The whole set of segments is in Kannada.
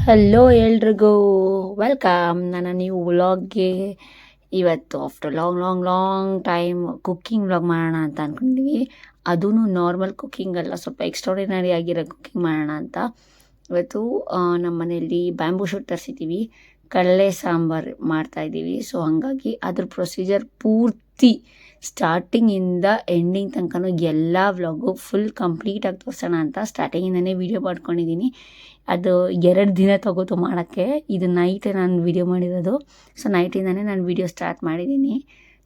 ಹಲೋ ಎಲ್ರಿಗೂ ವೆಲ್ಕಮ್ ನನ್ನ ನೀವು ವ್ಲಾಗ್ಗೆ. ಇವತ್ತು after long long long time cooking vlog ಮಾಡೋಣ ಅಂತ ಅಂದ್ಕೊಂಡಿದ್ವಿ. ಅದೂ ನಾರ್ಮಲ್ ಕುಕ್ಕಿಂಗ್ ಅಲ್ಲ, ಸ್ವಲ್ಪ ಎಕ್ಸ್ಟ್ರಾಡಿನರಿ ಆಗಿರೋ ಕುಕ್ಕಿಂಗ್ ಮಾಡೋಣ ಅಂತ. ಇವತ್ತು ನಮ್ಮ ಮನೆಯಲ್ಲಿ ಬ್ಯಾಂಬೂ ಶೂಟ್ ತರಿಸಿದ್ದೀವಿ, ಕಡಲೆ ಸಾಂಬಾರು ಮಾಡ್ತಾಯಿದ್ದೀವಿ. ಸೊ ಹಾಗಾಗಿ ಅದ್ರ ಪ್ರೊಸೀಜರ್ ಪೂರ್ತಿ ಸ್ಟಾರ್ಟಿಂಗಿಂದ ಎಂಡಿಂಗ್ ತನಕನೂ ಎಲ್ಲ ವ್ಲಾಗು ಫುಲ್ ಕಂಪ್ಲೀಟಾಗಿ ತೋರಿಸೋಣ ಅಂತ ಸ್ಟಾರ್ಟಿಂಗಿಂದನೇ ವೀಡಿಯೋ ಮಾಡ್ಕೊಂಡಿದ್ದೀನಿ. ಅದು 2 ದಿನ ತಗೋತು ಮಾಡೋಕ್ಕೆ. ಇದು ನೈಟೇ ನಾನು ವೀಡಿಯೋ ಮಾಡಿರೋದು. ಸೊ ನೈಟಿಂದನೇ ನಾನು ವೀಡಿಯೋ ಸ್ಟಾರ್ಟ್ ಮಾಡಿದ್ದೀನಿ.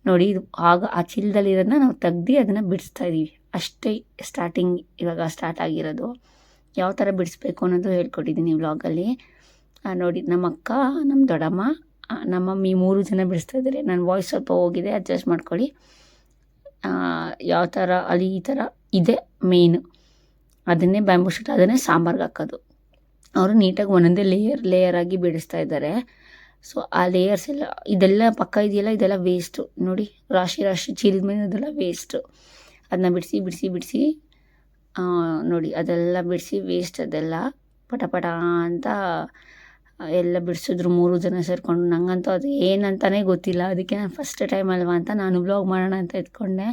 ನೋಡಿ, ಇದು ಆಗ ಆ ಚೀಲದಲ್ಲಿರೋದನ್ನ ನಾವು ತೆಗ್ದು ಅದನ್ನು ಬಿಡಿಸ್ತಾ ಇದ್ದೀವಿ ಅಷ್ಟೇ. ಸ್ಟಾರ್ಟಿಂಗ್ ಇವಾಗ ಸ್ಟಾರ್ಟ್ ಆಗಿರೋದು. ಯಾವ ಥರ ಬಿಡಿಸ್ಬೇಕು ಅನ್ನೋದು ಹೇಳ್ಕೊಟ್ಟಿದ್ದೀನಿ ವ್ಲಾಗಲ್ಲಿ. ನೋಡಿ, ನಮ್ಮ ಅಕ್ಕ, ನಮ್ಮ ದೊಡ್ಡಮ್ಮ, ನಮ್ಮ ಮಮ್ಮಿ 3 ಜನ ಬಿಡಿಸ್ತಾ ಇದ್ದಾರೆ. ನನ್ನ ವಾಯ್ಸ್ ಸ್ವಲ್ಪ ಹೋಗಿದೆ, ಅಡ್ಜಸ್ಟ್ ಮಾಡ್ಕೊಳ್ಳಿ. ಯಾವ ಥರ ಅಲ್ಲಿ ಈ ಥರ ಇದೆ ಮೇಯ್ನು, ಅದನ್ನೇ ಬ್ಯಾಂಬೂ ಶೂಟ್, ಅದನ್ನೇ ಸಾಂಬಾರ್ಗೆ ಹಾಕೋದು. ಅವರು ನೀಟಾಗಿ ಒಂದೊಂದೇ ಲೇಯರ್ ಆಗಿ ಬಿಡಿಸ್ತಾ ಇದ್ದಾರೆ. ಸೊ ಆ ಲೇಯರ್ಸ್ ಎಲ್ಲ, ಇದೆಲ್ಲ ಪಕ್ಕ ಇದೆಯಲ್ಲ, ಇದೆಲ್ಲ ವೇಸ್ಟು. ನೋಡಿ, ರಾಶಿ ರಾಶಿ ಚೀಲದ ಮೇಲೆ ಅದೆಲ್ಲ ವೇಸ್ಟು. ಅದನ್ನ ಬಿಡಿಸಿ ನೋಡಿ, ಅದೆಲ್ಲ ಬಿಡಿಸಿ ವೇಸ್ಟ್ ಅದೆಲ್ಲ ಪಟ ಅಂತ ಎಲ್ಲ ಬಿಡಿಸಿದ್ರು 3 ಜನ ಸೇರಿಕೊಂಡು. ನಂಗಂತೂ ಅದು ಏನಂತಾನೆ ಗೊತ್ತಿಲ್ಲ. ಅದಕ್ಕೆ ನಾನು ಫಸ್ಟ್ ಟೈಮ್ ಅಲ್ವಾ ಅಂತ ನಾನು ವ್ಲಾಗ್ ಮಾಡೋಣ ಅಂತ ಎತ್ಕೊಂಡೆ.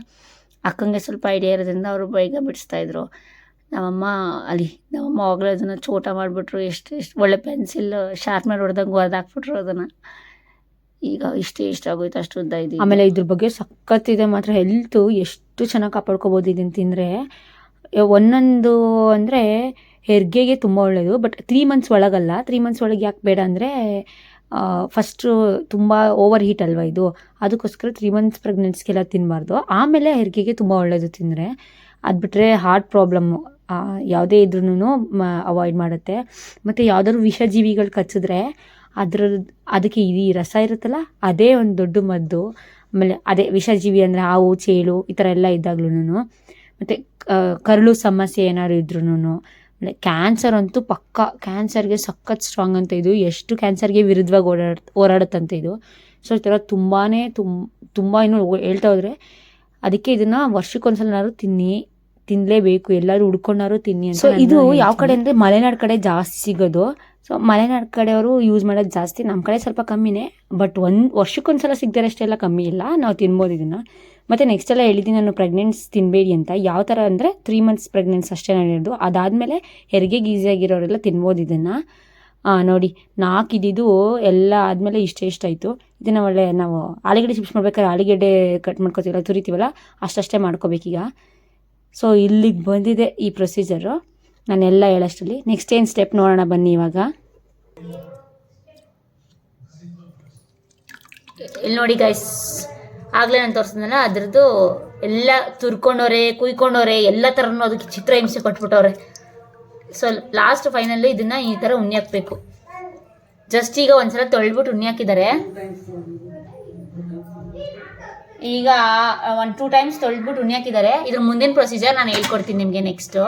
ಅಕ್ಕಂಗೆ ಸ್ವಲ್ಪ ಐಡಿಯಾ ಇರೋದ್ರಿಂದ ಅವರು ಬೇಗ ಬಿಡಿಸ್ತಾಯಿದ್ರು. ನಮ್ಮಮ್ಮ ಆಗಲೇ ಅದನ್ನು ಚೋಟ ಮಾಡಿಬಿಟ್ರು. ಎಷ್ಟು ಒಳ್ಳೆ ಪೆನ್ಸಿಲ್ ಶಾರ್ಪ್ನರ್ ಹೊಡೆದಂಗೆ ಹೊಡೆದಾಕ್ಬಿಟ್ರು ಅದನ್ನು. ಈಗ ಎಷ್ಟಾಗೋಯ್ತು ಅಷ್ಟು ಉದ್ದ ಇದೆ. ಆಮೇಲೆ ಇದ್ರ ಬಗ್ಗೆ ಸಖತ್ತಿದೆ ಮಾತ್ರ. ಹೆಲ್ತು ಎಷ್ಟು ಚೆನ್ನಾಗಿ ಕಾಪಾಡ್ಕೋಬೋದು ಇದನ್ನು ತಿಂದರೆ. ಒಂದೊಂದು ಅಂದರೆ ಹೆರಿಗೆಗೆ ತುಂಬ ಒಳ್ಳೆಯದು, ಬಟ್ 3 ಮಂತ್ಸ್ ಒಳಗಲ್ಲ. 3 ಮಂತ್ಸ್ ಒಳಗೆ ಯಾಕೆ ಬೇಡ ಅಂದರೆ, ಫಸ್ಟು ತುಂಬ ಓವರ್ ಹೀಟ್ ಅಲ್ವಾ ಇದು, ಅದಕ್ಕೋಸ್ಕರ 3 ಮಂತ್ಸ್ ಪ್ರೆಗ್ನೆನ್ಸ್ಗೆಲ್ಲ ತಿನ್ನಬಾರ್ದು. ಆಮೇಲೆ ಹೆರಿಗೆಗೆ ತುಂಬ ಒಳ್ಳೆಯದು ತಿಂದರೆ. ಅದು ಬಿಟ್ಟರೆ ಹಾರ್ಟ್ ಪ್ರಾಬ್ಲಮ್ಮು ಯಾವುದೇ ಇದ್ರೂ ಅವಾಯ್ಡ್ ಮಾಡುತ್ತೆ. ಮತ್ತು ಯಾವುದಾದ್ರು ವಿಷಜೀವಿಗಳು ಕಚ್ಚಿದ್ರೆ ಅದಕ್ಕೆ ಈ ರಸ ಇರುತ್ತಲ್ಲ, ಅದೇ ಒಂದು ದೊಡ್ಡ ಮದ್ದು. ಆಮೇಲೆ ಅದೇ ವಿಷಜೀವಿ ಅಂದರೆ ಹಾವು, ಚೇಳು ಈ ಥರ ಎಲ್ಲ ಇದ್ದಾಗ್ಲೂ, ಮತ್ತು ಕರಳು ಸಮಸ್ಯೆ ಏನಾದ್ರು ಇದ್ರೂ, ಆಮೇಲೆ ಕ್ಯಾನ್ಸರ್ ಅಂತೂ ಪಕ್ಕ. ಕ್ಯಾನ್ಸರ್ಗೆ ಸಖತ್ ಸ್ಟ್ರಾಂಗ್ ಅಂತ ಇದು. ಎಷ್ಟು ಕ್ಯಾನ್ಸರ್ಗೆ ವಿರುದ್ಧವಾಗಿ ಹೋರಾಡುತ್ತಂತೆ ಇದು. ಸೊ ಈ ಥರ ತುಂಬ ಇನ್ನೂ ಹೇಳ್ತಾ ಹೋದರೆ. ಅದಕ್ಕೆ ಇದನ್ನು ವರ್ಷಕ್ಕೊಂದ್ಸಲನಾದ್ರು ತಿನ್ನಲೇಬೇಕು, ಎಲ್ಲರೂ ಹುಡ್ಕೊಂಡಾರು ತಿನ್ನಿ ಅಂತ. ಸೊ ಇದು ಯಾವ ಕಡೆ ಅಂದರೆ ಮಲೆನಾಡು ಕಡೆ ಜಾಸ್ತಿ ಸಿಗೋದು. ಸೊ ಮಲೆನಾಡು ಕಡೆಯವರು ಯೂಸ್ ಮಾಡೋದು ಜಾಸ್ತಿ. ನಮ್ಮ ಕಡೆ ಸ್ವಲ್ಪ ಕಮ್ಮಿನೇ, ಬಟ್ ವರ್ಷಕ್ಕೊಂದ್ಸಲ ಸಿಗ್ತಾರೆ ಅಷ್ಟೆಲ್ಲ ಕಮ್ಮಿ ಇಲ್ಲ. ನಾವು ತಿನ್ಬೋದು ಇದನ್ನು. ಮತ್ತು ನೆಕ್ಸ್ಟ್ ಎಲ್ಲ ಹೇಳಿದ್ದೀನಿ ನಾನು, ಪ್ರೆಗ್ನೆನ್ಸ್ ತಿನ್ನಬೇಡಿ ಅಂತ. ಯಾವ ಥರ ಅಂದರೆ 3 ಮಂತ್ಸ್ ಪ್ರೆಗ್ನೆನ್ಸ್ ಅಷ್ಟೇ ನಾನು ಹೇಳಿದ್ದು. ಅದಾದಮೇಲೆ ಹೆರಿಗೆಗೆ ಈಸಿಯಾಗಿರೋರೆಲ್ಲ ತಿನ್ಬೋದು ಇದನ್ನು. ನೋಡಿ, 4 ಇದ್ದಿದ್ದು ಎಲ್ಲ ಆದಮೇಲೆ ಇಷ್ಟಾಯಿತು. ಇದನ್ನು ಒಳ್ಳೆ ನಾವು ಆಲೂಗಡ್ಡೆ ಚಿಪ್ಸ್ ಮಾಡ್ಬೇಕಾದ್ರೆ ಆಲೂಗಡ್ಡೆ ಕಟ್ ಮಾಡ್ಕೊತೀವಲ್ಲ, ತುರಿತೀವಲ್ಲ, ಅಷ್ಟೇ ಮಾಡ್ಕೋಬೇಕೀಗ. ಸೊ ಇಲ್ಲಿಗೆ ಬಂದಿದೆ ಈ ಪ್ರೊಸೀಜರು ನಾನೆಲ್ಲ ಹೇಳೋಷ್ಟರಲ್ಲಿ. ನೆಕ್ಸ್ಟ್ ಏನು ಸ್ಟೆಪ್ ನೋಡೋಣ ಬನ್ನಿ. ಇವಾಗ ಇಲ್ಲಿ ನೋಡಿ ಗೈಸ್, ಆಗಲೇ ನಾನು ತೋರಿಸಿದ್ನಲ್ಲ ಅದ್ರದ್ದು ಎಲ್ಲ ತುರ್ಕೊಂಡವ್ರೆ, ಕುಯ್ಕೊಂಡವ್ರೆ, ಎಲ್ಲ ಥರನೂ ಅದಕ್ಕೆ ಚಿತ್ರ ಹಿಂಸೆ ಕೊಟ್ಬಿಟ್ಟವ್ರೆ. ಸೊ ಲಾಸ್ಟ್ ಫೈನಲ್ಲು ಇದನ್ನು ಈ ಥರ ಉಣ್ಣಿ ಹಾಕಬೇಕು. ಜಸ್ಟ್ ಈಗ ಒಂದ್ಸಲ ತೊಳೆದ್ಬಿಟ್ಟು ಉಣ್ಣಿ ಹಾಕಿದ್ದಾರೆ. ಈಗ 1-2 ಟೈಮ್ಸ್ ತೊಳೆದ್ಬಿಟ್ಟು ಉಣ್ಣಿ ಹಾಕಿದ್ದಾರೆ. ಇದ್ರ ಮುಂದಿನ ಪ್ರೊಸೀಜರ್ ನಾನು ಹೇಳ್ಕೊಡ್ತೀನಿ ನಿಮಗೆ ನೆಕ್ಸ್ಟು.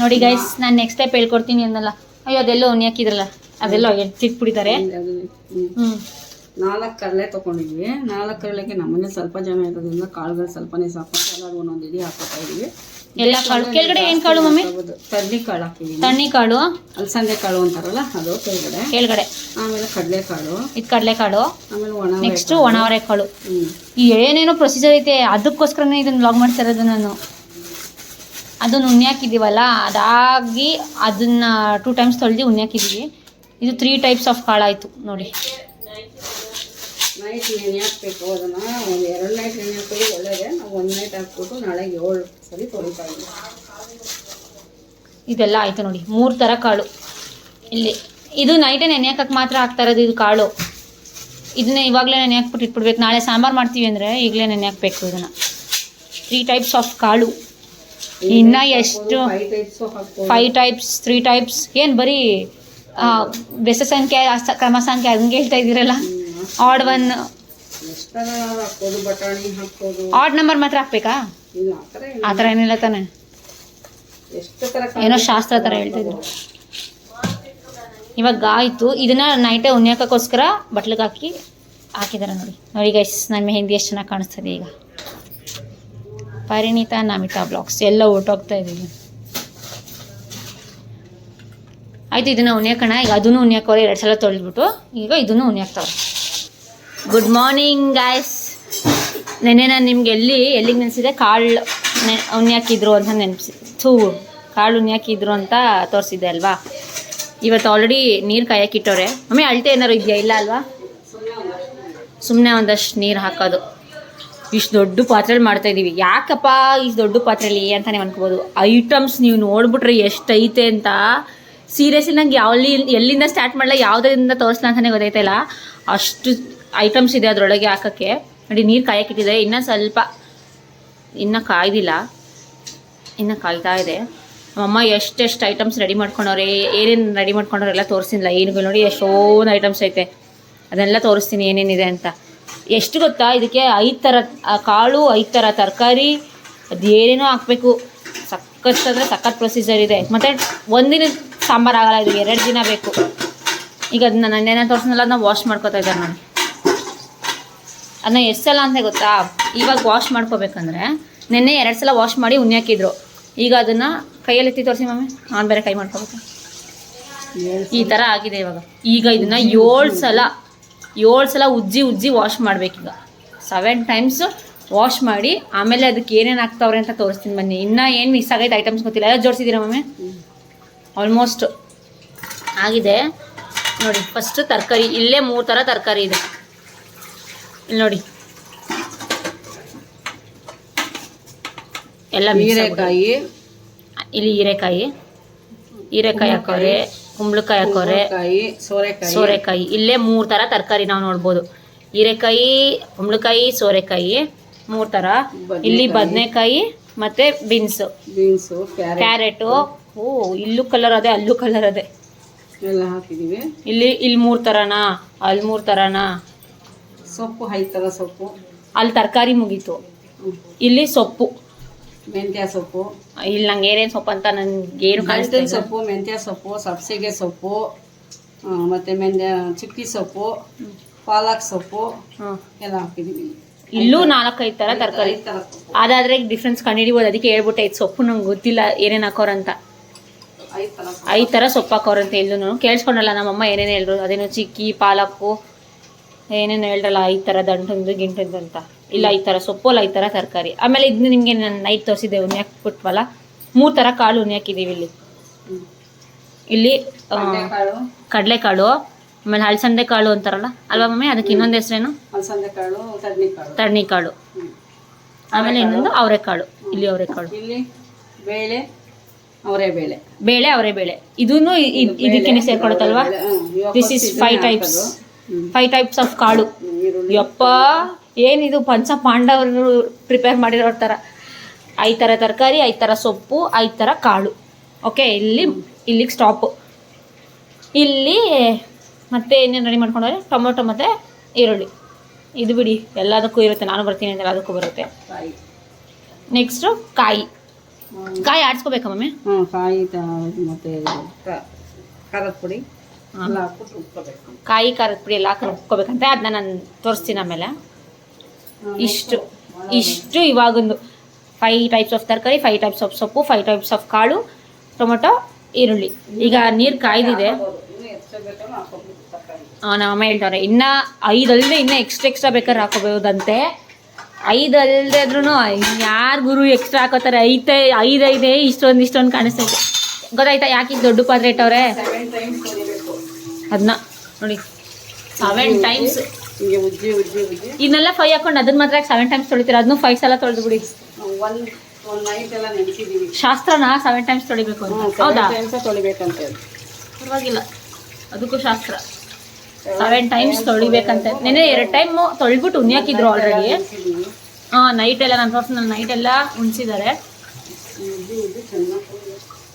ನೋಡಿ ಗೈಸ್, ನಾನು ನೆಕ್ಸ್ಟ್ ಟೈಪ್ ಹೇಳ್ಕೊಡ್ತೀನಿ ಅನ್ನಲ್ಲ. ಅಯ್ಯೋ, ಅದೆಲ್ಲೋ ಉಣ್ಣಿ ಹಾಕಿದ್ರಲ್ಲ, ಅದೆಲ್ಲೋ ಎತ್ತಿಟ್ಬಿಟ್ಟಿದ್ದಾರೆ. 4 ಕಡಲೆ ತೊಗೊಂಡಿದ್ವಿ. 4 ಕಡಲೆಗೆ ನಮ್ಮನೆ ಸ್ವಲ್ಪ ಜನ ಇರೋದ್ರಿಂದ ಕಾಳುಗಳು ಸ್ವಲ್ಪನೇ ಸಾಕು. ಎಲ್ಲರೂ ಒಂದೊಂದು ಇಡಿ ಹಾಕೋತಾ ಇದೀವಿ. ಎಲ್ಲ ಕಾಳು ಕೆಳಗಡೆ ಏನು ಕಾಳು ಮಮ್ಮಿ? ತಣ್ಣಿ ಕಾಳು ಹಾಕಿದೀವಿ. ತಣ್ಣಿ ಕಾಳು, ಅಲಸಂದೆ ಕಾಳು ಅಂತಾರಲ್ಲ ಅದು ಕೆಳಗಡೆ. ಆಮೇಲೆ ಕಡಲೆ ಕಾಳು, ಇದು ಕಡಲೆ ಕಾಳು. ಆಮೇಲೆ ನೆಕ್ಸ್ಟ್ ಒಣವರೆ ಕಾಳು. ಈ ಏನೇನೋ ಪ್ರೊಸೀಜರ್ ಐತೆ, ಅದಕ್ಕೋಸ್ಕರನೇ ಇದನ್ನ ವ್ಲಾಗ್ ಮಾಡ್ತಾ ಇರೋದು ನಾನು. ಅದನ್ನು ಉಣ್ಣಿ ಹಾಕಿದ್ದೀವಲ್ಲ, ಅದಾಗಿ ಅದನ್ನ 2 ಟೈಮ್ಸ್ ತೊಳೆದು ಉಣ್ಣಿ ಹಾಕಿದ್ದೀವಿ. ಇದು 3 ಟೈಪ್ಸ್ ಆಫ್ ಕಾಳು ಆಯಿತು ನೋಡಿ. ನೈಟ್ ನೆನೆ ಹಾಕಬೇಕು. ಅದನ್ನು ಒಂದು 2 ನೈಟ್ ನೆನೆ ಹಾಕೋದು ಒಳ್ಳೆಯದೇ. ನಾವು 1 ನೈಟ್ ಹಾಕ್ಬಿಟ್ಟು ನಾಳೆ 7 ಸರಿ ತೊಳಿತಾ ಇದ್ದೀವಿ. ಇದೆಲ್ಲ ಆಯಿತು ನೋಡಿ, 3 ಥರ ಕಾಳು ಇಲ್ಲಿ. ಇದು ನೈಟೇ ನೆನೆ ಹಾಕಕ್ಕೆ ಮಾತ್ರ ಹಾಕ್ತಾ ಇರೋದು ಇದು ಕಾಳು. ಇದನ್ನ ಇವಾಗಲೇ ನೆನೆ ಹಾಕ್ಬಿಟ್ಟು ಇಟ್ಬಿಡ್ಬೇಕು. ನಾಳೆ ಸಾಂಬಾರು ಮಾಡ್ತೀವಿ ಅಂದರೆ ಈಗಲೇ ನೆನೆ ಹಾಕಬೇಕು ಇದನ್ನು. 3 ಟೈಪ್ಸ್ ಆಫ್ ಕಾಳು. ಇನ್ನು ಎಷ್ಟು 5 ಟೈಪ್ಸ್ 3 ಟೈಪ್ಸ್ ಏನು ಬರೀ ಬೆಸ ಸಂಖ್ಯೆ ಕ್ರಮ ಸಂಖ್ಯೆ ಹಂಗೆ ಹೇಳ್ತಾ ಇದ್ದೀರಲ್ಲ. ಆಡ್ 1 ಆಡ್ ನಂಬರ್ ಮಾತ್ರ ಹಾಕ್ಬೇಕಾ? ಆ ಥರ ಏನಿಲ್ಲ ತಾನೆ, ಏನೋ ಶಾಸ್ತ್ರ ಥರ ಹೇಳ್ತಾ ಇದ್ರು. ಇವಾಗ ಆಯಿತು. ಇದನ್ನು ನೈಟೇ ಉಣ್ಣಿ ಹಾಕೋಕ್ಕೋಸ್ಕರ ಬಟ್ಲಿಗೆ ಹಾಕಿದ್ದಾರೆ ನೋಡಿ ಗೈಸ್. ನನ್ನ ಮೆಹಂದಿ ಎಷ್ಟು ಚೆನ್ನಾಗಿ ಕಾಣಿಸ್ತದೆ ಈಗ. ಪರಿಣಿತಾ ನಮಿತಾ ಬ್ಲಾಗ್ಸ್ ಎಲ್ಲ ಹೊರ್ಟೋಗ್ತಾ ಇದ್ದೀವಿ. ಆಯಿತು, ಇದನ್ನು ಉಣ್ಯಾಕಣ. ಈಗ ಅದನ್ನು ಉಣ್ಯಾಕವ್ರೆ 2 ಸಲ ತೊಳೆದ್ಬಿಟ್ಟು ಈಗ ಇದನ್ನು ಉಣ್ಯಾಕ್ತವ್ರೆ. Good morning guys. ನೆನ್ನೆ ನಾನು ನಿಮ್ಗೆ ಎಲ್ಲಿಗೆ ನೆನೆಸಿದೆ, ಕಾಳು ಉಣ್ಯಾಕಿದ್ರು ಅಂತ ಕಾಳು ಉಣ್ಯಾಕಿದ್ರು ಅಂತ ತೋರಿಸಿದ್ದೆ ಅಲ್ವಾ. ಇವತ್ತು ಆಲ್ರೆಡಿ ನೀರು ಕಾಯಕ್ಕಿಟ್ಟವ್ರೆ. ಮಮ್ಮಿ ಅಳತೆ ಏನಾರು ಇದೆಯಾ? ಇಲ್ಲ ಅಲ್ವಾ, ಸುಮ್ಮನೆ ಒಂದಷ್ಟು ನೀರು ಹಾಕೋದು. ಇಷ್ಟು ದೊಡ್ಡ ಪಾತ್ರೆಯಲ್ಲಿ ಮಾಡ್ತಾಯಿದ್ದೀವಿ. ಯಾಕಪ್ಪ ಇಷ್ಟು ದೊಡ್ಡ ಪಾತ್ರೆಯಲ್ಲಿ ಅಂತಲೇ ಅನ್ಕೋಬೋದು. ಐಟಮ್ಸ್ ನೀವು ನೋಡ್ಬಿಟ್ರೆ ಎಷ್ಟೈತೆ ಅಂತ. ಸೀರಿಯಸ್ಲಿ ನಂಗೆ ಎಲ್ಲಿಂದ ಸ್ಟಾರ್ಟ್ ಮಾಡಲ್ಲ, ಯಾವುದರಿಂದ ತೋರಿಸ್ಲಾ ಅಂತಲೇ ಗೊತ್ತಾಯ್ತಲ್ಲ. ಅಷ್ಟು ಐಟಮ್ಸ್ ಇದೆ ಅದರೊಳಗೆ ಹಾಕೋಕ್ಕೆ. ನೋಡಿ, ನೀರು ಕಾಯಕ್ಕಿಟ್ಟಿದೆ. ಇನ್ನೂ ಸ್ವಲ್ಪ, ಇನ್ನೂ ಕಾಯ್ದಿಲ್ಲ, ಇನ್ನೂ ಕಾಯ್ತಾ ಇದೆ. ನಮ್ಮಮ್ಮ ಎಷ್ಟೆಷ್ಟು ಐಟಮ್ಸ್ ರೆಡಿ ಮಾಡ್ಕೊಂಡವ್ರೆ, ಏನೇನು ರೆಡಿ ಮಾಡ್ಕೊಂಡವ್ರೆಲ್ಲ ತೋರಿಸಿಲ್ಲ. ಏನುಗಳು ನೋಡಿ ಎಷ್ಟೊಂದು ಐಟಮ್ಸ್ ಐತೆ, ಅದನ್ನೆಲ್ಲ ತೋರಿಸ್ತೀನಿ ಏನೇನಿದೆ ಅಂತ. ಎಷ್ಟು ಗೊತ್ತಾ, ಇದಕ್ಕೆ 5 ಥರ ಕಾಳು, 5 ಥರ ತರಕಾರಿ, ಅದು ಏನೇನೋ ಹಾಕಬೇಕು. ಸಖತ್ತಂದರೆ ಸಖತ್ ಪ್ರೊಸೀಜರ್ ಇದೆ. ಮತ್ತು ಒಂದಿನ ಸಾಂಬಾರು ಆಗಲ್ಲ, ಇದು 2 ದಿನ ಬೇಕು. ಈಗ ಅದನ್ನ ನನ್ನೇನೋ ತೋರಿಸಿದ್ನಲ್ಲ, ಅದನ್ನ ವಾಶ್ ಮಾಡ್ಕೊತಾ ಇದ್ದಾರೆ ನಾನು. ಅದನ್ನ ಎಷ್ಟು ಸಲ ಅಂತ ಗೊತ್ತಾ, ಇವಾಗ ವಾಶ್ ಮಾಡ್ಕೋಬೇಕಂದ್ರೆ ನೆನ್ನೆ 2 ಸಲ ವಾಶ್ ಮಾಡಿ ಉಣ್ಯಾಕಿದ್ರು. ಈಗ ಅದನ್ನು ಕೈಯಲ್ಲಿ ಎತ್ತಿ ತೋರಿಸಿ ಮಮ್ಮಿ, ನಾನು ಬೇರೆ ಕೈ ಮಾಡ್ಕೋಬೇಕು. ಈ ಥರ ಆಗಿದೆ ಇವಾಗ. ಈಗ ಇದನ್ನು 7 ಸಲ ಉಜ್ಜಿ ವಾಶ್ ಮಾಡಬೇಕೀಗ. 7 ಟೈಮ್ಸ್ ವಾಶ್ ಮಾಡಿ ಆಮೇಲೆ ಅದಕ್ಕೆ ಏನೇನು ಹಾಕ್ತಾವ್ರೆ ಅಂತ ತೋರಿಸ್ತೀನಿ ಬನ್ನಿ. ಇನ್ನೂ ಏನು ಮಿಸ್ ಆಗೈತೆ ಐಟಮ್ಸ್ ಗೊತ್ತಿಲ್ಲ. ಎಲ್ಲ ಜೋಡಿಸಿದ್ದೀರಾ ಮಮ್ಮಿ? ಆಲ್ಮೋಸ್ಟ್ ಆಗಿದೆ ನೋಡಿ. ಫಸ್ಟ್ ತರಕಾರಿ, ಇಲ್ಲೇ 3 ಥರ ತರಕಾರಿ ಇದೆ. ಇಲ್ಲಿ ನೋಡಿ, ಎಲ್ಲ ಹೀರೆಕಾಯಿ, ಇಲ್ಲಿ ಹೀರೆಕಾಯಿ ಹಾಕೋರೆ, ಕುಂಬಳಕಾಯಿ ಹಾಕೋರೆ, ಸೋರೆಕಾಯಿ. ಇಲ್ಲೇ 3 ಥರ ತರಕಾರಿ ನಾವು ನೋಡ್ಬೋದು. ಹೀರೆಕಾಯಿ, ಕುಂಬಳಕಾಯಿ, ಸೋರೆಕಾಯಿ 3 ಥರ. ಇಲ್ಲಿ ಬದನೆಕಾಯಿ ಮತ್ತು ಬೀನ್ಸು, ಕ್ಯಾರೆಟು. ಇಲ್ಲೂ ಕಲರ್ ಅದೇ, ಅಲ್ಲೂ ಕಲರ್ ಅದೇ, ಎಲ್ಲ ಹಾಕಿದ್ದೀವಿ. ಇಲ್ಲಿ 3 ಥರನಾ, ಅಲ್ಲಿ 3 ಥರನಾ. ಸೊಪ್ಪು, 5 ಥರ ಸೊಪ್ಪು. ಅಲ್ಲಿ ತರಕಾರಿ ಮುಗೀತು. ಇಲ್ಲಿ ಸೊಪ್ಪು, ಮೆಂತ್ಯ ಸೊಪ್ಪು. ಇಲ್ಲಿ ನಂಗೆ ಏನೇನು ಸೊಪ್ಪು ಅಂತ ನನಗೇನು ಕಾಣಿಸ್ತಿಲ್ಲ. ಸೊಪ್ಪು, ಮೆಂತ್ಯ ಸೊಪ್ಪು, ಸಬ್ಸಿಗೆ ಸೊಪ್ಪು, ಮತ್ತು ಚಿಕ್ಕಿ ಸೊಪ್ಪು, ಪಾಲಕ್ ಸೊಪ್ಪು ಎಲ್ಲ ಹಾಕಿದ್ದೀವಿ. ಇಲ್ಲೂ 4-5 ಥರ ತರಕಾರಿ. ಅದಾದರೆ ಡಿಫ್ರೆನ್ಸ್ ಕಂಡುಹಿಡಿಬೋದು. ಅದಕ್ಕೆ ಹೇಳ್ಬಿಟ್ಟೆ, ಇದು ಸೊಪ್ಪು ನಂಗೆ ಗೊತ್ತಿಲ್ಲ ಏನೇನು ಹಾಕೋರಂತ. 5 ಥರ ಸೊಪ್ಪು ಹಾಕೋರಂತ ಎಲ್ಲೂ ಕೇಳಿಸ್ಕೊಂಡಲ್ಲ ನಮ್ಮಮ್ಮ ಏನೇನು ಹೇಳಿದ್ರು. ಅದೇನೋ ಚಿಕ್ಕಿ, ಪಾಲಕ್ಕು ಏನೇನು ಹೇಳ್ರಲ್ಲ, 5 ಥರ ಗಿಂಟದ್ದು ಅಂತ. ಇಲ್ಲ 5 ಥರ ಸೊಪ್ಪು, ಅಲ್ಲ 5 ಥರ ತರಕಾರಿ. ಆಮೇಲೆ ಇದನ್ನ ನಿಮಗೆ ನಾನು ನೈಟ್ ತೋರಿಸಿದ್ದೆ, ಉಣ್ಯಾಕ್ಬಿಟ್ವಲ್ಲ. 3 ಥರ ಕಾಳು ಉಣ್ಯಾಕಿದ್ದೀವಿ. ಇಲ್ಲಿ ಕಡಲೆಕಾಳು, ಆಮೇಲೆ ಹಲಸಂದೆ ಕಾಳು ಅಂತಾರಲ್ಲ ಅಲ್ವಾ ಮಮ್ಮಿ, ಅದಕ್ಕೆ ಇನ್ನೊಂದು ಹೆಸರೇನು? ಅಲಸಂದೆಕಾಳು, ತಡ್ನಿಕಾಳು. ಆಮೇಲೆ ಇನ್ನೊಂದು ಅವರೆಕಾಳು. ಇಲ್ಲಿ ಅವರೆಕಾಳು, ಇಲ್ಲಿ ಬೇಳೆ, ಅವರೆಬೇಳೆ, ಅವರೆಬೇಳೆ. ಇದನ್ನು ಇದಕ್ಕೆ ಸೇರ್ಕೊಳುತ್ತಲ್ವಾ. ದಿಸ್ ಇಸ್ 5 ಟೈಪ್ಸ್ ಆಫ್ ಕಾಳು. ಯಪ್ಪ, ಏನಿದು ಪಂಚ ಪಾಂಡವರು ಪ್ರಿಪೇರ್ ಮಾಡಿರೋ ಥರ. 5 ಥರ ತರಕಾರಿ, 5 ಥರ ಸೊಪ್ಪು, 5 ಥರ ಕಾಳು. ಓಕೆ, ಇಲ್ಲಿಗೆ ಸ್ಟಾಪು. ಇಲ್ಲಿ ಮತ್ತೆ ಏನೇನು ರೆಡಿ ಮಾಡ್ಕೊಂಡ್ರೆ, ಟೊಮೊಟೊ ಮತ್ತು ಈರುಳ್ಳಿ. ಇದು ಬಿಡಿ, ಎಲ್ಲದಕ್ಕೂ ಇರುತ್ತೆ. ನಾನು ಬರ್ತೀನಿ ಅಂತ ಎಲ್ಲದಕ್ಕೂ ಬರುತ್ತೆ. ನೆಕ್ಸ್ಟು ಕಾಯಿ ಆಡಿಸ್ಕೋಬೇಕಾ ಮಮ್ಮಿ? ಕಾಯಿ ಮತ್ತು ಖಾರದ ಪುಡಿ ಎಲ್ಲ ಹಾಕ್ಬಿಟ್ಟು ರುಬ್ಕೋಬೇಕು. ಕಾಯಿ ಖಾರದ ಪುಡಿ ಎಲ್ಲ ಹಾಕಿ ರುಬ್ಕೋಬೇಕಂತೆ. ಅದನ್ನ ನಾನು ತೋರಿಸ್ತೀನಿ ಆಮೇಲೆ. ಇಷ್ಟು ಇವಾಗೊಂದು 5 ಟೈಪ್ಸ್ ಆಫ್ ತರಕಾರಿ, 5 ಟೈಪ್ಸ್ ಆಫ್ ಸೊಪ್ಪು, 5 ಟೈಪ್ಸ್ ಆಫ್ ಕಾಳು, ಟೊಮೊಟೊ, ಈರುಳ್ಳಿ. ಈಗ ನೀರು ಕಾಯ್ದಿದೆ. ನಮ್ಮಮ್ಮ ಹೇಳ್ತಾರೆ ಇನ್ನು 5 ಅಲ್ಲದೆ ಇನ್ನೂ ಎಕ್ಸ್ಟ್ರಾ ಬೇಕಾದ್ರೆ ಹಾಕೋಬೋದಂತೆ. 5 ಅಲ್ಲದೆ ಆದ್ರೂ ಯಾರು ಗುರು ಎಕ್ಸ್ಟ್ರಾ ಹಾಕೋತಾರೆ? 5 ಇಷ್ಟೊಂದು ಕಾಣಿಸ್ತೈತೆ. ಗೊತ್ತಾಯ್ತಾ ಯಾಕೆ ದೊಡ್ಡ ಪಾತ್ರೆ ಇಟ್ಟವ್ರೆ? ಅದನ್ನ ನೋಡಿ, 7 ಟೈಮ್ಸ್. ಇದನ್ನೆಲ್ಲ 5 ಹಾಕೊಂಡು ಅದನ್ನ ಮಾತ್ರ 7 ಟೈಮ್ಸ್ ತೊಳಿತೀರ. ಅದನ್ನು 5 ಸಲ ತೊಳೆದು ಬಿಡಿ. ಶಾಸ್ತ್ರನಾ 7 ಟೈಮ್ಸ್ ತೊಳಿಬೇಕು ಅಂತ? ಹೌದಾ? ತೊಳಿಬೇಕಂತ ಪರವಾಗಿಲ್ಲ, ಅದಕ್ಕೂ ಶಾಸ್ತ್ರ. 7 ಟೈಮ್ಸ್ ತೊಳಿಬೇಕಂತ. ನೆನೆ 2 ಟೈಮ್ ತೊಳ್ಬಿಟ್ಟು ಉಣ್ಯಾಕಿದ್ರು ಆಲ್ರೆಡಿ. ನೈಟೆಲ್ಲ ನನ್ನ ತೋರಿಸಿದ ನೈಟೆಲ್ಲ ಉಣ್ಸಿದ್ದಾರೆ.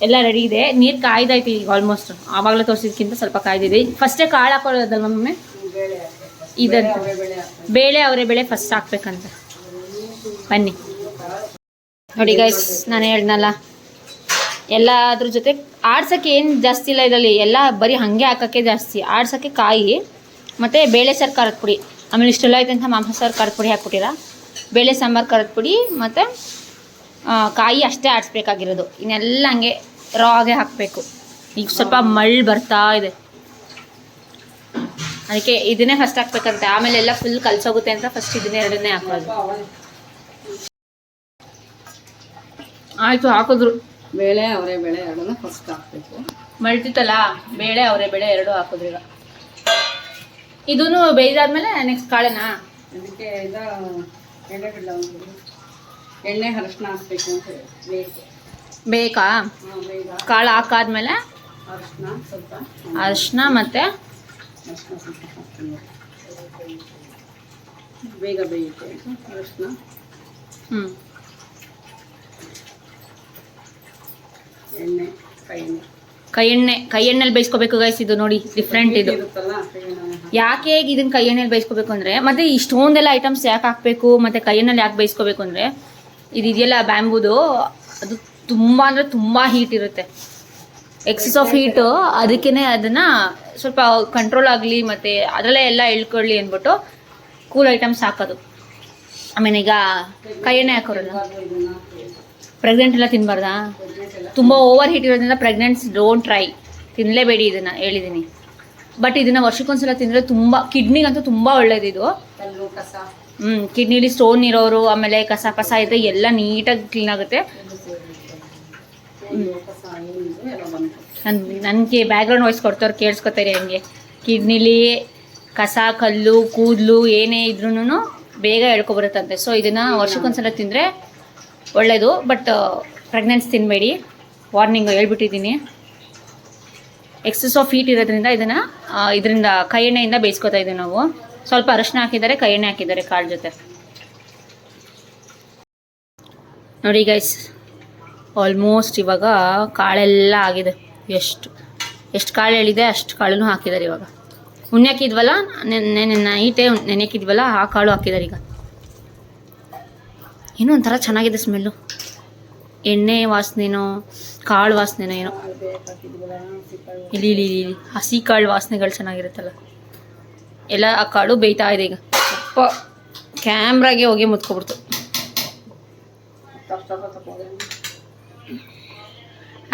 ಎಲ್ಲ ರೆಡಿ ಇದೆ. ನೀರು ಕಾಯ್ದಾಯ್ತು ಈಗ ಆಲ್ಮೋಸ್ಟ್. ಆವಾಗಲೇ ತೋರಿಸಿದ್ಕಿಂತ ಸ್ವಲ್ಪ ಕಾಯ್ದಿದೆ. ಫಸ್ಟೇ ಕಾಳು ಹಾಕೊಳ್ಳೋದಲ್ವ ಮಮ್ಮಿ? ಇದಂತ ಬೇಳೆ, ಅವರೆಬೇಳೆ ಫಸ್ಟ್ ಹಾಕ್ಬೇಕಂತ. ಬನ್ನಿ ನೋಡಿ ಗೈಸ್, ನಾನು ಹೇಳ್ದಲ್ಲ ಎಲ್ಲ ಅದ್ರ ಜೊತೆ ಆಡ್ಸೋಕ್ಕೆ ಏನು ಜಾಸ್ತಿ ಇಲ್ಲ ಇದರಲ್ಲಿ. ಎಲ್ಲ ಬರೀ ಹಾಗೆ ಹಾಕೋಕ್ಕೆ ಜಾಸ್ತಿ. ಆಡ್ಸೋಕ್ಕೆ ಕಾಯಿ ಮತ್ತು ಬೇಳೆ ಸಾರು ಖಾರದ ಪುಡಿ. ಆಮೇಲೆ ಇಷ್ಟೆಲ್ಲ ಐತೆ ಅಂತ ಮಾಂಸ ಸಾರು ಖಾರದ ಪುಡಿ ಹಾಕ್ಬಿಟ್ಟಿರ. ಬೇಳೆ ಸಾಂಬಾರು ಖಾರದ ಪುಡಿ ಮತ್ತು ಕಾಯಿ ಅಷ್ಟೇ ಆಡಿಸ್ಬೇಕಾಗಿರೋದು. ಇನ್ನೆಲ್ಲ ಹಂಗೆ ರಾ ಆಗೆ ಹಾಕಬೇಕು. ಈಗ ಸ್ವಲ್ಪ ಮಳ್ಳು ಬರ್ತಾ ಇದೆ, ಅದಕ್ಕೆ ಇದನ್ನೇ ಫಸ್ಟ್ ಹಾಕ್ಬೇಕಂತೆ, ಆಮೇಲೆ ಎಲ್ಲ ಫುಲ್ ಕಲ್ಸೋಗುತ್ತೆ ಅಂತ ಫಸ್ಟ್ ಇದನ್ನೇ ಎರಡನ್ನೇ ಹಾಕೋದು. ಆಯಿತು, ಹಾಕಿದ್ರು. ಬೇಳೆ ಅವರೇ ಬೇಳೆ ಎರಡನ್ನ ಫಸ್ಟ್ ಹಾಕಬೇಕು. ಮಳ್ತಿತ್ತಲ್ಲ, ಬೇಳೆ ಅವರೇ ಬೇಳೆ ಎರಡು ಹಾಕಿದ್ರು. ಈಗ ಇದನ್ನು ಬೇಯ್ದಾದ್ಮೇಲೆ ನೆಕ್ಸ್ಟ್ ಕಾಳೆನಾ? ಅದಕ್ಕೆ ಎಣ್ಣೆ ಅರಶಿನ ಹಾಕ್ಬೇಕು ಅಂತ ಬೇಕು. ಬೇಕಾ? ಕಾಳು ಹಾಕಾದ್ಮೇಲೆ ಅರಶಿನ ಸ್ವಲ್ಪ, ಅರಿಶಿನ ಮತ್ತೆ ಅರಶಿನ ಸ್ವಲ್ಪ ಹಾಕ್ತೀನಿ, ಬೇಗ ಬೇಯುತ್ತೆ ಅರಶಿನ. ಎಣ್ಣೆ, ಕೈ ಎಣ್ಣೆಲಿ ಬೇಯಿಸ್ಕೋಬೇಕು ಗೈಸ್. ಇದು ನೋಡಿ ಡಿಫ್ರೆಂಟ್ ಇದು. ಯಾಕೆ ಇದನ್ನ ಕೈ ಎಣ್ಣೆಲಿ ಬೇಯಿಸ್ಕೋಬೇಕು ಅಂದರೆ, ಮತ್ತೆ ಇಷ್ಟೊಂದೆಲ್ಲ ಐಟಮ್ಸ್ ಯಾಕೆ ಹಾಕಬೇಕು, ಮತ್ತು ಕೈ ಎಣ್ಣೆಲಿ ಯಾಕೆ ಬೇಯಿಸ್ಕೋಬೇಕು ಅಂದರೆ, ಇದೆಯಲ್ಲ ಬ್ಯಾಂಬೂದು, ಅದು ತುಂಬ ಅಂದರೆ ತುಂಬ ಹೀಟ್ ಇರುತ್ತೆ, ಎಕ್ಸಸ್ ಆಫ್ ಹೀಟು. ಅದಕ್ಕೇ ಅದನ್ನು ಸ್ವಲ್ಪ ಕಂಟ್ರೋಲ್ ಆಗಲಿ ಮತ್ತು ಅದರಲ್ಲೇ ಎಲ್ಲ ಎಳ್ಕೊಳ್ಳಿ ಅಂದ್ಬಿಟ್ಟು ಕೂಲ್ ಐಟಮ್ಸ್ ಹಾಕೋದು. ಆಮೇಲೆ ಈಗ ಕೈ ಎಣ್ಣೆ ಹಾಕೋರಲ್ಲ, ಪ್ರೆಗ್ನೆಂಟ್ ಎಲ್ಲ ತಿನ್ನಬಾರ್ದಾ? ತುಂಬ ಓವರ್ ಹೀಟ್ ಇರೋದ್ರಿಂದ ಪ್ರೆಗ್ನೆಂಟ್ಸ್ ಡೋಂಟ್ ಟ್ರೈ, ತಿನ್ನಲೇಬೇಡಿ ಇದನ್ನು, ಹೇಳಿದ್ದೀನಿ. ಬಟ್ ಇದನ್ನು ವರ್ಷಕ್ಕೊಂದ್ಸಲ ತಿಂದರೆ ತುಂಬ, ಕಿಡ್ನಿಗಂತೂ ತುಂಬ ಒಳ್ಳೇದಿದು. ಕಿಡ್ನಿಲಿ ಸ್ಟೋನ್ ಇರೋರು, ಆಮೇಲೆ ಕಸ ಕಸ ಇದ್ದರೆ ಎಲ್ಲ ನೀಟಾಗಿ ಕ್ಲೀನ್ ಆಗುತ್ತೆ. ನನಗೆ ಬ್ಯಾಕ್ಗ್ರೌಂಡ್ ವಾಯ್ಸ್ ಕೊಡ್ತವ್ರು ಕೇಳಿಸ್ಕೊತಾರೆ ಹಂಗೆ. ಕಿಡ್ನಿಲಿ ಕಸ, ಕಲ್ಲು, ಕೂದಲು ಏನೇ ಇದ್ರೂ ಬೇಗ ಎಳ್ಕೊಬರುತ್ತಂತೆ. ಸೊ ಇದನ್ನು ವರ್ಷಕ್ಕೊಂದ್ಸಲ ತಿಂದರೆ ಒಳ್ಳೆಯದು. ಬಟ್ ಪ್ರೆಗ್ನೆನ್ಸ್ ತಿನ್ನಬೇಡಿ, ವಾರ್ನಿಂಗ್ ಹೇಳ್ಬಿಟ್ಟಿದ್ದೀನಿ. ಎಕ್ಸಸ್ ಆಫ್ ಹೀಟ್ ಇರೋದ್ರಿಂದ ಇದರಿಂದ ಕೈ ಎಣ್ಣೆಯಿಂದ ಬೇಯಿಸ್ಕೊತಾ ಇದ್ದೀವಿ ನಾವು. ಸ್ವಲ್ಪ ಅರಶಿನ ಹಾಕಿದ್ದಾರೆ, ಕೈ ಎಣ್ಣೆ ಹಾಕಿದ್ದಾರೆ ಕಾಳು ಜೊತೆ. ನೋಡಿ ಗೈಸ್, ಆಲ್ಮೋಸ್ಟ್ ಇವಾಗ ಕಾಳೆಲ್ಲ ಆಗಿದೆ. ಎಷ್ಟು ಕಾಳು ಹೇಳಿದೆ ಅಷ್ಟು ಕಾಳನ್ನು ಹಾಕಿದ್ದಾರೆ. ಇವಾಗ ಉಣ್ಣೆ ಹಾಕಿದ್ವಲ್ಲ, ನೈಟೇ ನೆನೆ ಹಾಕಿದ್ವಲ್ಲ, ಆ ಕಾಳು ಹಾಕಿದ್ದಾರೆ. ಈಗ ಏನೋ ಒಂಥರ ಚೆನ್ನಾಗಿದೆ ಸ್ಮೆಲ್ಲು, ಎಣ್ಣೆ ವಾಸನೆನೋ ಕಾಳು ವಾಸನೆನೋ ಏನೋ. ಇಲ್ಲಿ ಹಸಿ ಕಾಳು ವಾಸನೆಗಳು ಚೆನ್ನಾಗಿರುತ್ತಲ್ಲ, ಎಲ್ಲ ಆ ಕಾಳು ಬೇಯ್ತಾ ಇದೆ. ಈಗ ಅಪ್ಪ ಕ್ಯಾಮ್ರಾಗೆ ಹೋಗಿ ಮುತ್ಕೊಬಿಡ್ತು.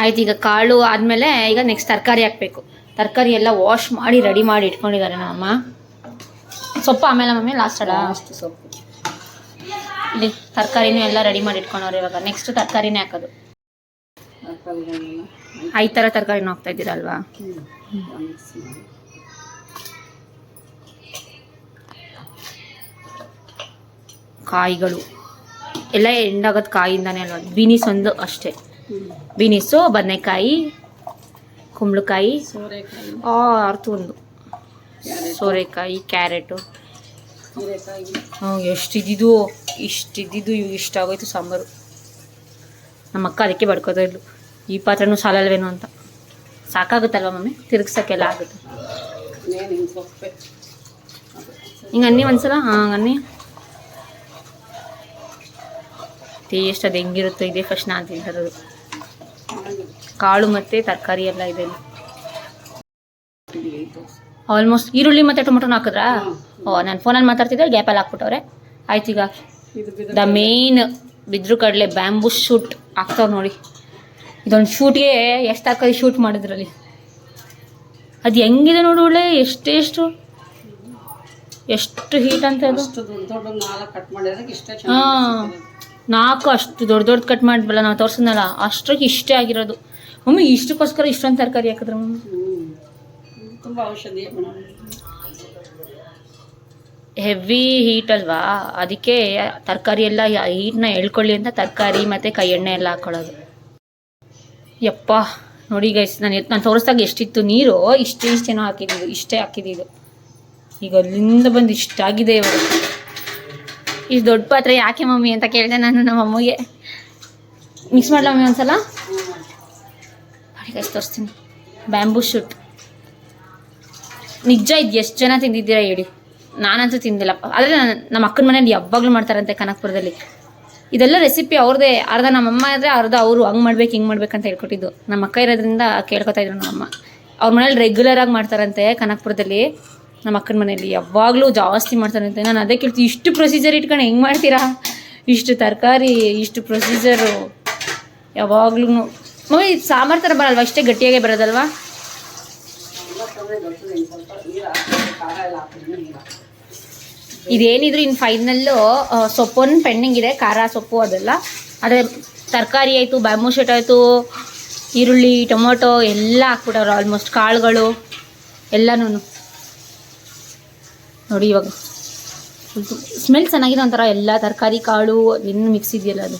ಆಯ್ತು, ಈಗ ಕಾಳು ಆದಮೇಲೆ ಈಗ ನೆಕ್ಸ್ಟ್ ತರಕಾರಿ ಹಾಕಬೇಕು. ತರಕಾರಿ ಎಲ್ಲ ವಾಶ್ ಮಾಡಿ ರೆಡಿ ಮಾಡಿ ಇಟ್ಕೊಂಡಿದ್ದಾರೆ ನಮ್ಮಮ್ಮ. ಸೊಪ್ಪು ಆಮೇಲೆ ಮಮ್ಮಿ ಲಾಸ್ಟ್ ಅಲ್ಲ, ಅಷ್ಟು ಸೊಪ್ಪು. ಇಲ್ಲಿ ತರಕಾರಿನೂ ಎಲ್ಲ ರೆಡಿ ಮಾಡಿ ಇಟ್ಕೊಂಡವ್ರೆ. ಇವಾಗ ನೆಕ್ಸ್ಟ್ ತರಕಾರಿನೇ ಹಾಕೋದು. 5 ಥರ ತರಕಾರಿನೂ ಹಾಕ್ತಾ ಇದ್ದೀರಲ್ವಾ? ಕಾಯಿಗಳು ಎಲ್ಲ ಎಂಡಾಗೋದು ಕಾಯಿಂದಾನೆ ಅಲ್ವಾ? ಬೀನೀಸ್ ಒಂದು ಅಷ್ಟೇ, ಬೀನೀಸು, ಬದನೆಕಾಯಿ, ಕುಂಬಳಕಾಯಿ, ಅರ್ಥ ಒಂದು ಸೋರೆಕಾಯಿ, ಕ್ಯಾರೆಟು. ಎಷ್ಟಿದ್ದು ಇವಾಗ ಇಷ್ಟ ಆಗೋಯ್ತು ಸಾಂಬಾರು. ನಮ್ಮ ಅಕ್ಕ ಅದಕ್ಕೆ ಬಡ್ಕೋತಾ ಇದ್ಲು, ಈ ಪಾತ್ರೆನೂ ಸಾಲಲ್ವೇನೋ ಅಂತ. ಸಾಕಾಗುತ್ತಲ್ವ ಮಮ್ಮಿ, ತಿರುಗ್ಸೋಕ್ಕೆಲ್ಲ ಆಗುತ್ತೆ. ಹಿಂಗೆ ಅನ್ನಿ ಒಂದ್ಸಲ, ಅನ್ನಿ ಟೇಸ್ಟ್ ಅದು ಹೆಂಗಿರುತ್ತೋ. ಇದೆ ಫಸ್ಟ್ ನಾನು ತಿಂತಿರೋದು. ಕಾಳು ಮತ್ತು ತರಕಾರಿ ಎಲ್ಲ ಇದೆ. ಆಲ್ಮೋಸ್ಟ್ ಈರುಳ್ಳಿ ಮತ್ತು ಟೊಮೊಟೊನ ಹಾಕಿದ್ರಾ? ನಾನು ಫೋನಲ್ಲಿ ಮಾತಾಡ್ತಿದ್ದೆ, ಗ್ಯಾಪಲ್ಲಿ ಹಾಕ್ಬಿಟ್ಟವ್ರೆ. ಆಯ್ತು, ಈಗ ದ ಮೇನ್ ಬಿದ್ರು ಕಡಲೆ ಬ್ಯಾಂಬೂ ಶೂಟ್ ಹಾಕ್ತಾವೆ ನೋಡಿ. ಇದೊಂದು ಶೂಟ್ಗೆ ಎಷ್ಟು ತರಕಾರಿ ಶೂಟ್ ಮಾಡಿದ್ರಲ್ಲಿ, ಅದು ಹೆಂಗಿದೆ ನೋಡಿ. ಒಳ್ಳೆ ಎಷ್ಟು ಹೀಟ್ ಅಂತ ಅದು. ಹಾಂ, 4 ಅಷ್ಟು ದೊಡ್ಡ ಕಟ್ ಮಾಡಿದ್ವಲ್ಲ ನಾವು, ತೋರಿಸಿದ್ನಲ್ಲ, ಅಷ್ಟಕ್ಕೆ ಇಷ್ಟೇ ಆಗಿರೋದು. ಮಮ್ಮಿ ಇಷ್ಟಕ್ಕೋಸ್ಕರ ಇಷ್ಟೊಂದು ತರಕಾರಿ ಹಾಕಿದ್ರೆ ಮಮ್ಮಿ? ತುಂಬ ಔಷಧಿ, ಹೆವಿ ಹೀಟ್ ಅಲ್ವಾ, ಅದಕ್ಕೆ ತರಕಾರಿ ಎಲ್ಲ ಹೀಟ್ನ ಎಳ್ಕೊಳ್ಳಿ ಅಂತ ತರಕಾರಿ ಮತ್ತು ಕೈ ಎಣ್ಣೆ ಎಲ್ಲ ಹಾಕ್ಕೊಳ್ಳೋದು. ಯಪ್ಪ ನೋಡಿ ಗೈಸ್, ನಾನು ತೋರಿಸ್ದಾಗ ಎಷ್ಟಿತ್ತು ನೀರು, ಇಷ್ಟೇನೋ ಹಾಕಿದ್ದು, ಇಷ್ಟೇ ಹಾಕಿದ್ದು. ಈಗ ಅಲ್ಲಿಂದ ಬಂದು ಇಷ್ಟಾಗಿದೆ ಇವಾಗ. ಇಷ್ಟು ದೊಡ್ಡ ಪಾತ್ರೆ ಯಾಕೆ ಮಮ್ಮಿ ಅಂತ ಕೇಳಿದೆ ನಾನು ನಮ್ಮ ಅಮ್ಮಗೆ. ಮಿಕ್ಸ್ ಮಾಡಲ ಮಮ್ಮಿ ಒಂದ್ಸಲ? ಗೈಸ್ ತೋರಿಸ್ತೀನಿ. ಬ್ಯಾಂಬೂ ಶೂಟ್ ನಿಜ ಇದು ಎಷ್ಟು ಜನ ತಿಂದಿದ್ದೀರಾ ಹೇಳಿ? ನಾನಂತೂ ತಿಂದಿಲ್ಲಪ್ಪ. ಆದರೆ ನಮ್ಮ ಅಕ್ಕನ ಮನೇಲಿ ಯಾವಾಗಲೂ ಮಾಡ್ತಾರಂತೆ ಕನಕಪುರದಲ್ಲಿ. ಇದೆಲ್ಲ ರೆಸಿಪಿ ಅವ್ರದ್ದೇ. ಅರ್ಧ ನಮ್ಮಮ್ಮ ಇದ್ದರೆ ಅರ್ಧ ಅವರು ಹಂಗೆ ಮಾಡ್ಬೇಕು ಹಿಂಗೆ ಮಾಡ್ಬೇಕಂತ ಹೇಳ್ಕೊಟ್ಟಿದ್ದು. ನಮ್ಮ ಅಕ್ಕ ಇರೋದ್ರಿಂದ ಕೇಳ್ಕೊತಾ ಇದ್ರು ನಮ್ಮಮ್ಮ. ಅವ್ರ ಮನೇಲಿ ರೆಗ್ಯುಲರಾಗಿ ಮಾಡ್ತಾರಂತೆ ಕನಕಪುರದಲ್ಲಿ. ನಮ್ಮ ಅಕ್ಕನ ಮನೇಲಿ ಯಾವಾಗಲೂ ಜಾಸ್ತಿ ಮಾಡ್ತಾರಂತೆ. ನಾನು ಅದೇ ಕೇಳ್ತೀನಿ, ಇಷ್ಟು ಪ್ರೊಸೀಜರ್ ಇಟ್ಕೊಂಡು ಹೆಂಗೆ ಮಾಡ್ತೀರಾ? ಇಷ್ಟು ತರಕಾರಿ, ಇಷ್ಟು ಪ್ರೊಸೀಜರು ಯಾವಾಗ್ಲೂ ಮಮ್ಮಿ ಇದು ಸಾಂಬಾರು ಥರ ಬರಲ್ವಾ, ಇಷ್ಟೇ ಗಟ್ಟಿಯಾಗೆ ಬರೋದಲ್ವಾ? ಇದೇನಿದ್ರು ಇನ್ನು ಫೈನಲ್ಲು ಸೊಪ್ಪೊಂದು ಪೆಂಡಿಂಗ್ ಇದೆ, ಖಾರ ಸೊಪ್ಪು ಅದೆಲ್ಲ. ಆದರೆ ತರಕಾರಿ ಆಯಿತು, ಬ್ಯಾಂಬೂ ಶೂಟ್ ಆಯಿತು, ಈರುಳ್ಳಿ, ಟೊಮೊಟೊ ಎಲ್ಲ ಹಾಕ್ಬಿಟ್ಟವ್ರು, ಆಲ್ಮೋಸ್ಟ್ ಕಾಳುಗಳು ಎಲ್ಲನೂ ನೋಡಿ. ಇವಾಗ ಸ್ಮೆಲ್ ಚೆನ್ನಾಗಿದೆ ಒಂಥರ, ಎಲ್ಲ ತರಕಾರಿ ಕಾಳು ಇನ್ನೂ ಮಿಕ್ಸ್ ಇದೆಯಲ್ಲ ಅದು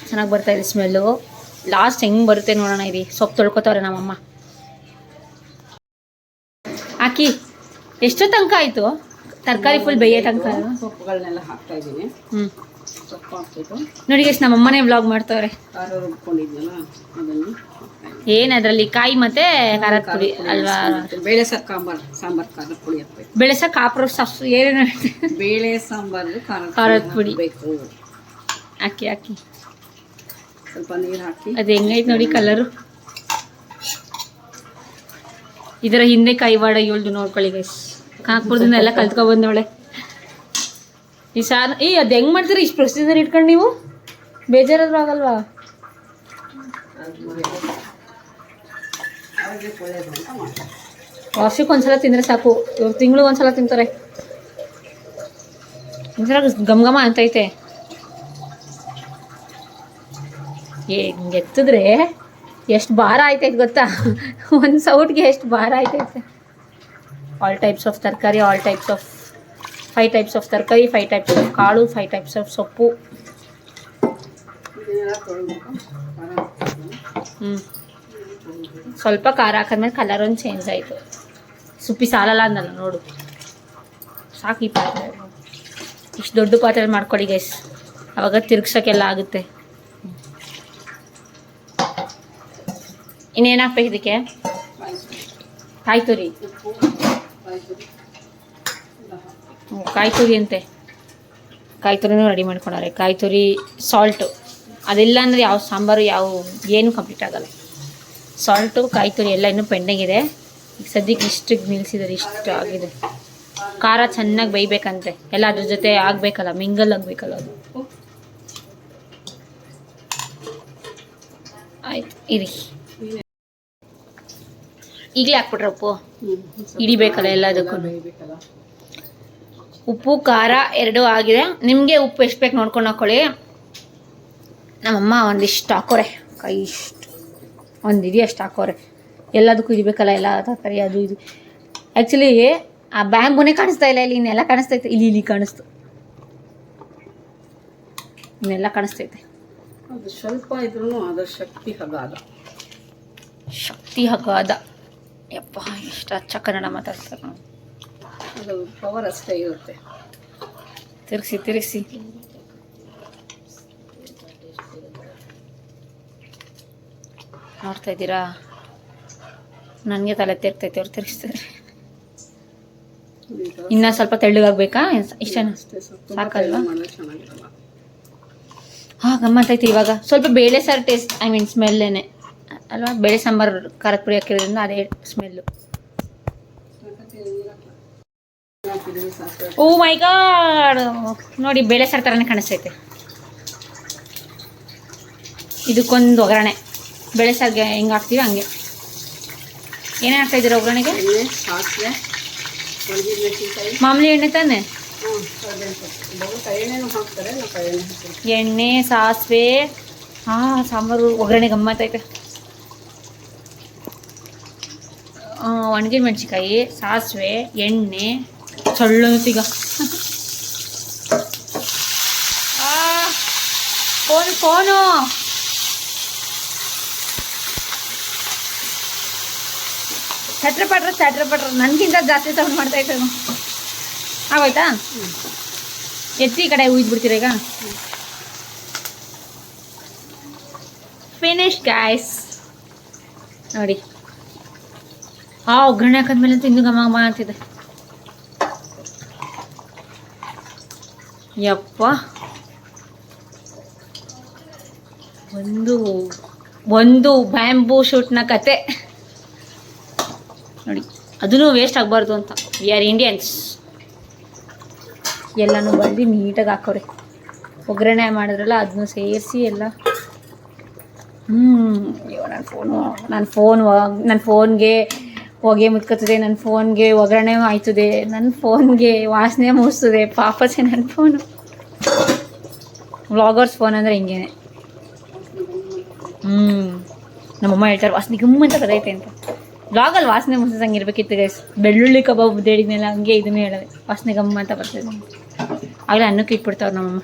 ಚೆನ್ನಾಗಿ ಬರ್ತಾಯಿದೆ ಸ್ಮೆಲ್ಲು. ಲಾಸ್ಟ್ ಹೆಂಗೆ ಬರುತ್ತೆ ನೋಡೋಣ. ಇರಿ ಸೊಪ್ಪು ತೊಳ್ಕೊತವ್ರೆ ನಮ್ಮಮ್ಮ. ಹಾಕಿ ಎಷ್ಟೋ ತನಕ ಆಯಿತು ತರಕಾರಿ ಫುಲ್ ಬೇಯೋ ತನಕ? ಸೊಪ್ಪುಗಳನ್ನೆಲ್ಲ ಹಾಕ್ತಾ ಇದ್ದೀನಿ. ಸೊಪ್ಪು ಹಾಕ್ಬಿಟ್ಟು ನೋಡಿ ಎಷ್ಟು ನಮ್ಮಮ್ಮನೇ ವ್ಲಾಗ್ ಮಾಡ್ತವ್ರೆ. ಖಾರ ರುಬ್ಕೊಂಡಿದ್ನಲ್ಲ ಅದನ್ನು ಏನು ಅದರಲ್ಲಿ ಕಾಯಿ ಮತ್ತು ಖಾರದ ಪುಡಿ ಅಲ್ವಾ? ಬೇಳೆ ಸಾಂಬಾರು ಖಾರದ ಪುಡಿ ಹಾಕ್ಬೇಕು. ಬೇಳೆ ಸಾರು ಕಾಪ್ರ ಏನೇನು ಬೇಳೆ ಸಾಂಬಾರು ಖಾರದ ಪುಡಿ ಬೇಕು. ಹಾಕಿ ಸ್ವಲ್ಪ ನೀರು ಹಾಕಿ. ಅದು ಹೆಂಗೈತೆ ನೋಡಿ ಕಲರು. ಇದರ ಹಿಂದೆ ಕೈವಾಡ ಇವಳ್ದು ನೋಡ್ಕೊಳ್ಳಿ ಗೈಸ್. ಕಾಕ್ಪುರದಿಂದ ಎಲ್ಲ ಕಲ್ತ್ಕೊಬಂದವಳೆ ಈ ಸಾರು. ಅದು ಹೆಂಗೆ ಮಾಡ್ತೀರಿ ಇಷ್ಟು ಪ್ರೊಸೀಜರ್ ಇಟ್ಕೊಂಡು ನೀವು? ಬೇಜಾರಾದ್ರೂ ಆಗಲ್ವಾ? ವರ್ಷಕ್ಕೆ ಒಂದ್ಸಲ ತಿಂದರೆ ಸಾಕು, ಇವ್ರು ತಿಂಗಳು ಒಂದ್ಸಲ ತಿಂತಾರೆ. ಒಂದ್ಸಲ ಘಮ ಅಂತೈತೆ. ಹಿಂಗೆ ಎತ್ತಿದ್ರೆ ಎಷ್ಟು ಭಾರ ಆಯ್ತೈತೆ ಗೊತ್ತಾ? ಒಂದು ಸೌಟ್ಗೆ ಎಷ್ಟು ಭಾರ ಆಯ್ತೈತೆ. ಆಲ್ ಟೈಪ್ಸ್ ಆಫ್ ತರಕಾರಿ, all types of 5 types of ತರಕಾರಿ, 5 ಟೈಪ್ಸ್ ಆಫ್ ಕಾಳು, 5 ಟೈಪ್ಸ್ ಆಫ್ ಸೊಪ್ಪು. ಸ್ವಲ್ಪ ಖಾರ ಹಾಕಿದ್ಮೇಲೆ ಕಲರ್ ಒಂದು ಚೇಂಜ್ ಆಯಿತು. ಸುಪ್ಪಿ ಸಾಲಲ್ಲ ಅಂದಲ್ಲ ನೋಡು. ಸಾಕು ಈ ಪಾತ್ರೆ, ಇಷ್ಟು ದೊಡ್ಡ ಪಾತ್ರೆ ಮಾಡ್ಕೊಳ್ಳಿ ಗೈಸ್, ಆವಾಗ ತಿರ್ಗ್ಸೋಕ್ಕೆಲ್ಲ ಆಗುತ್ತೆ. ಇನ್ನೇನು ಹಾಕ್ಬೇಕು ಇದಕ್ಕೆ? ಕಾಯಿ ತುರಿ. ಕಾಯಿ ತುರಿ ಅಂತೆ, ಕಾಯಿ ತುರಿನೂ ರೆಡಿ ಮಾಡ್ಕೊಂಡವ್ರೆ. ಕಾಯಿ ತುರಿ, ಸಾಲ್ಟು, ಅದೆಲ್ಲ ಅಂದರೆ ಯಾವ ಸಾಂಬಾರು ಏನು ಕಂಪ್ಲೀಟ್ ಆಗಲ್ಲ. ಸಾಲ್ಟು, ಕಾಯಿ ತುರಿ ಎಲ್ಲ ಇನ್ನೂ ಪೆಂಡಿಂಗ್ ಇದೆ. ಈಗ ಸದ್ಯಕ್ಕೆ ಇಷ್ಟಿಗೆ ನಿಲ್ಲಿಸಿದ್ದಾರೆ, ಇಷ್ಟು ಆಗಿದೆ. ಖಾರ ಚೆನ್ನಾಗಿ ಬೇಯಬೇಕಂತೆ, ಎಲ್ಲ ಅದ್ರ ಜೊತೆ ಆಗಬೇಕಲ್ಲ, ಮಿಂಗಲ್ ಆಗಬೇಕಲ್ಲ ಅದು. ಆಯ್ತು ಇರಿ. ಈಗಲೇ ಹಾಕ್ಬಿಟ್ರೆ ಉಪ್ಪು ಹಿಡಿಬೇಕಲ್ಲ ಎಲ್ಲದಕ್ಕೂ. ಉಪ್ಪು ಖಾರ ಎರಡೂ ಆಗಿದೆ. ನಿಮಗೆ ಉಪ್ಪು ಎಷ್ಟು ಬೇಕು ನೋಡ್ಕೊಂಡು ಹಾಕ್ಕೊಳ್ಳಿ. ನಮ್ಮಮ್ಮ ಒಂದಿಷ್ಟು ಹಾಕೋರೆ, ಕೈ ಇಷ್ಟು ಒಂದು ಅಷ್ಟು ಹಾಕೋರೆ. ಎಲ್ಲದಕ್ಕೂ ಇರಬೇಕಲ್ಲ, ಎಲ್ಲ ತರಕಾರಿ ಅದು ಇದು. ಆ್ಯಕ್ಚುಲಿ ಆ ಬ್ಯಾಂಬೂನೇ ಕಾಣಿಸ್ತಾ ಇಲ್ಲ ಇಲ್ಲಿ, ಇನ್ನೆಲ್ಲ ಕಾಣಿಸ್ತೈತೆ. ಇಲ್ಲಿ ಕಾಣಿಸ್ತು, ಇನ್ನೆಲ್ಲ ಕಾಣಿಸ್ತೈತೆ. ಅದು ಸ್ವಲ್ಪ ಇದ್ರೂ ಅದರ ಶಕ್ತಿ ಹಗಾದ. ಯಪ್ಪ ಎಷ್ಟು ಅಚ್ಚ ಕನ್ನಡ ಮಾತಾಡ್ತಾರೆ. ಅದು ಪವರ್ ಅಷ್ಟೇ ಇರುತ್ತೆ. ತಿರುಗಿಸಿ ನೋಡ್ತಾ ಇದ್ದೀರಾ? ನನಗೆ ತಲೆ ತಿರ್ಗ್ತೈತೆ, ಅವ್ರು ತಿರ್ಗಿಸ್ತಾರೆ. ಇನ್ನೂ ಸ್ವಲ್ಪ ತೆಳ್ಳಗಾಗಬೇಕಾ? ಇಷ್ಟೇನಾ? ಸಾಕಲ್ವಾ? ಹಾಂ ಗಮ್ಮತ್ತೈತೆ. ಇವಾಗ ಸ್ವಲ್ಪ ಬೇಳೆ ಸಾರು ಟೇಸ್ಟ್, ಸ್ಮೆಲ್ಲೇನೆ ಅಲ್ವಾ? ಬೇಳೆ ಸಾಂಬಾರು ಖಾರದ ಪುಡಿ ಹಾಕಿರೋದ್ರಿಂದ ಅದೇ ಸ್ಮೆಲ್ಲು. ಓ ಮೈ ಗಾಡ್, ನೋಡಿ ಬೇಳೆ ಸಾರು ಥರನೇ ಕಾಣಿಸ್ತೈತೆ. ಇದಕ್ಕೊಂದು ಒಗ್ಗರಣೆ, ಬೇಳೆ ಸಾರಿಗೆ ಹೆಂಗೆ ಹಾಕ್ತೀವಿ ಹಂಗೆ. ಏನೇನು ಹಾಕ್ತಾಯಿದ್ದೀರ ಒಗ್ಗರಣೆಗೆ? ಮಾಮೂಲಿ ಎಣ್ಣೆ ತಾನೆ? ಎಣ್ಣೆ, ಸಾಸಿವೆ. ಹಾಂ ಸಾಂಬಾರು ಒಗ್ಗರಣೆ ಗಮ್ಮತ್ತೈತೆ. ಒಣಗಿದ ಮೆಣಸಿನ್ಕಾಯಿ, ಸಾಸಿವೆ, ಎಣ್ಣೆ, ಸೊಳ್ಳು ಸಿಗ. ಫೋನು ಚಟ್ರಪಟ್ರ ನನಗಿಂತ ಜಾಸ್ತಿ ಸೌಂಡ್ ಮಾಡ್ತಾಯಿತ್ತು. ಆಗೋಯ್ತಾ? ಎತ್ತಿ ಈ ಕಡೆ ಉಯ್ದ್ಬಿಡ್ತೀರ ಈಗ. Finish guys. ನೋಡಿ ಒಗ್ಗರಣೆ ಹಾಕಿದ್ಮೇಲೆ ಅಂತ ಇನ್ನೂ ಘಮ ಅಂತಿದೆ. ಯಪ್ಪ, ಒಂದು ಬ್ಯಾಂಬೂ ಶೂಟ್ನ ಕತೆ ನೋಡಿ. ಅದೂ ವೇಸ್ಟ್ ಆಗಬಾರ್ದು ಅಂತ, ವಿ ಆರ್ ಇಂಡಿಯನ್ಸ್. ಎಲ್ಲನೂ ಬಳ್ಳಿ ನೀಟಾಗಿ ಹಾಕೋರೆ. ಒಗ್ಗರಣೆ ಮಾಡಿದ್ರಲ್ಲ ಅದನ್ನು ಸೇರಿಸಿ ಎಲ್ಲ ಅಯ್ಯೋ ನನ್ನ ಫೋನ್ಗೆ ಹೊಗೆ ಮುತ್ಕೋತದೆ, ನನ್ನ ಫೋನ್ಗೆ ಒಗ್ಗರಣೆ ಆಯ್ತದೆ, ನನ್ನ ಫೋನ್ಗೆ ವಾಸನೆ ಮೂಡಿಸ್ತದೆ. ಪಾಪಸೆ ನನ್ನ ಫೋನು. ವ್ಲಾಗರ್ಸ್ ಫೋನ್ ಅಂದರೆ ಹಿಂಗೇನೆ. ನಮ್ಮಮ್ಮ ಹೇಳ್ತಾರೆ ವಾಸನೆ ಗಮ್ಮ ಅಂತ ಬರೈತೆ ಅಂತ. ವ್ಲಾಗಲ್ಲಿ ವಾಸನೆ ಮುಗಿಸಂಗೆ ಇರಬೇಕಿತ್ತು ಗೈಸ್. ಬೆಳ್ಳುಳ್ಳಿ ಕಬಾಬ್ ಹೇಳಿದ್ಮೇಲೆ ಹಂಗೆ ಇದನ್ನೇ ಹೇಳೋದೆ, ವಾಸನೆ ಗಮ್ಮ ಅಂತ ಬರ್ತದೆ. ಆಗಲೇ ಅನ್ನಕ್ಕೆ ಇಟ್ಬಿಡ್ತಾವ್ರು ನಮ್ಮಮ್ಮ.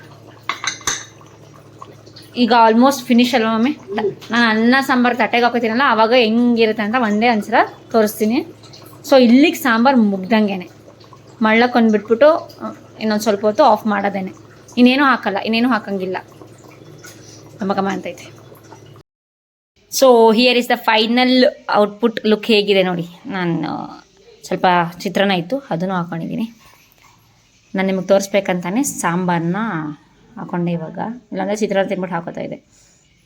ಈಗ ಆಲ್ಮೋಸ್ಟ್ ಫಿನಿಶ್ ಅಲ್ವ ಮಮ್ಮಿ? ನಾನು ಅನ್ನ ಸಾಂಬಾರು ತಟ್ಟೆಗೆ ಹಾಕೋತೀನಲ್ಲ, ಆವಾಗ ಹೆಂಗಿರುತ್ತೆ ಅಂತ ಒಂದೇ ಒಂದ್ಸಲ ತೋರಿಸ್ತೀನಿ. ಸೊ ಇಲ್ಲಿಗೆ ಸಾಂಬಾರು ಮುಗ್ದಂಗೆ ಮಳ್ಳಕ್ಕೊಂದು ಬಿಟ್ಬಿಟ್ಟು ಇನ್ನೊಂದು ಸ್ವಲ್ಪ ಹೊತ್ತು ಆಫ್ ಮಾಡೋದೇನೆ. ಇನ್ನೇನು ಹಾಕಂಗಿಲ್ಲ. ಘಮ ಅಂತೈತೆ. So here is the final output look. ಹೇಗಿದೆ ನೋಡಿ. ನಾನು ಸ್ವಲ್ಪ ಚಿತ್ರಾನ್ನ ಇತ್ತು, ಅದನ್ನು ಹಾಕ್ಕೊಂಡಿದ್ದೀನಿ. ನಾನು ನಿಮಗೆ ತೋರಿಸ್ಬೇಕಂತಾನೆ ಸಾಂಬಾರನ್ನ ಹಾಕ್ಕೊಂಡೆ ಇವಾಗ. ಇಲ್ಲಾಂದರೆ ಚಿತ್ರಾನ್ನ ತಿನ್ಬಿಟ್ಟು ಹಾಕೋತಾ ಇದೆ.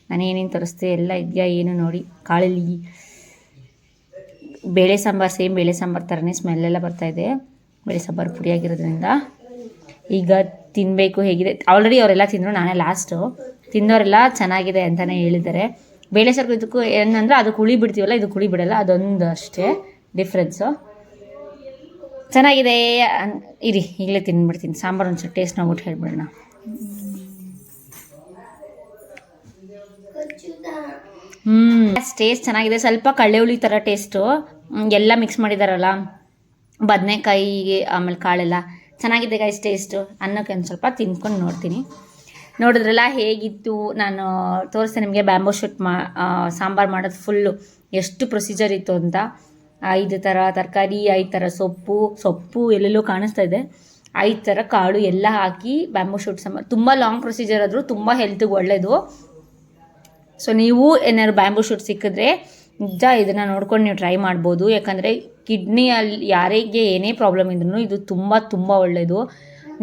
ನಾನು ಏನೇನು ತೋರಿಸ್ದೆ ಎಲ್ಲ ಇದೆಯಾ ಏನು ನೋಡಿ. ಕಾಳಲ್ಲಿ ಬೇಳೆ ಸಾಂಬಾರು, ಸೇಮ್ ಬೇಳೆ ಸಾಂಬಾರು ಥರನೇ ಸ್ಮೆಲ್ಲೆಲ್ಲ ಬರ್ತಾಯಿದೆ. ಬೇಳೆ ಸಾಂಬಾರು ಪುಡಿಯಾಗಿರೋದ್ರಿಂದ ಈಗ ತಿನ್ನಬೇಕು. ಹೇಗಿದೆ ಆಲ್ರೆಡಿ ಅವರೆಲ್ಲ ತಿಂದರು, ನಾನೇ ಲಾಸ್ಟು. ತಿಂದವರೆಲ್ಲ ಚೆನ್ನಾಗಿದೆ ಅಂತಲೇ ಹೇಳಿದ್ದಾರೆ. ಬೇಳೆ ಸಾರು ಇದಕ್ಕೂ ಏನಂದರೆ ಅದಕ್ಕೆ ಹುಳಿ ಬಿಡ್ತೀವಲ್ಲ, ಇದಕ್ಕೆ ಹುಳಿ ಬಿಡಲ್ಲ, ಅದೊಂದು ಅಷ್ಟೇ ಡಿಫ್ರೆನ್ಸು. ಚೆನ್ನಾಗಿದೆ. ಇರಿ ಈಗಲೇ ತಿಂದ್ಬಿಡ್ತೀನಿ. ಸಾಂಬಾರು ಒಂಚೂರು ಟೇಸ್ಟ್ ನೋಡ್ಬಿಟ್ಟು ಹೇಳ್ಬಿಡೋಣ. ಟೇಸ್ಟ್ ಚೆನ್ನಾಗಿದೆ. ಸ್ವಲ್ಪ ಕಳ್ಳೆ ಹುಳಿ ಥರ ಟೇಸ್ಟು. ಎಲ್ಲ ಮಿಕ್ಸ್ ಮಾಡಿದಾರಲ್ಲ, ಬದನೆಕಾಯಿ ಆಮೇಲೆ ಕಾಳೆಲ್ಲ ಚೆನ್ನಾಗಿದೆ ಗೈಸ್ ಟೇಸ್ಟು. ಅನ್ನಕ್ಕೆ ಒಂದು ಸ್ವಲ್ಪ ತಿನ್ಕೊಂಡು ನೋಡ್ತೀನಿ. ನೋಡಿದ್ರಲ್ಲ ಹೇಗಿತ್ತು. ನಾನು ತೋರಿಸ್ತೆ ನಿಮಗೆ ಬ್ಯಾಂಬೋ ಶೂಟ್ ಸಾಂಬಾರು ಮಾಡೋದು ಫುಲ್ಲು ಎಷ್ಟು ಪ್ರೊಸೀಜರ್ ಇತ್ತು ಅಂತ. 5 ಥರ ತರಕಾರಿ, 5 ಥರ ಸೊಪ್ಪು ಎಲ್ಲೆಲ್ಲೋ ಕಾಣಿಸ್ತಾ ಇದೆ. 5 ಥರ ಕಾಳು ಎಲ್ಲ ಹಾಕಿ ಬ್ಯಾಂಬೋ ಶೂಟ್ ಸಾಂಬಾರು. ತುಂಬ ಲಾಂಗ್ ಪ್ರೊಸೀಜರ್ ಆದರೂ ತುಂಬ ಹೆಲ್ತಿಗೆ ಒಳ್ಳೆಯದು. ಸೊ ನೀವು ಏನಾದ್ರು ಬ್ಯಾಂಬೋ ಶೂಟ್ ಸಿಕ್ಕಿದ್ರೆ ನಿಜ ಇದನ್ನು ನೋಡ್ಕೊಂಡು ನೀವು ಟ್ರೈ ಮಾಡ್ಬೋದು. ಯಾಕಂದರೆ ಕಿಡ್ನಿಯಲ್ಲಿ ಯಾರಿಗೆ ಏನೇ ಪ್ರಾಬ್ಲಮ್ ಇದ್ರೂ ಇದು ತುಂಬ ತುಂಬ ಒಳ್ಳೆಯದು.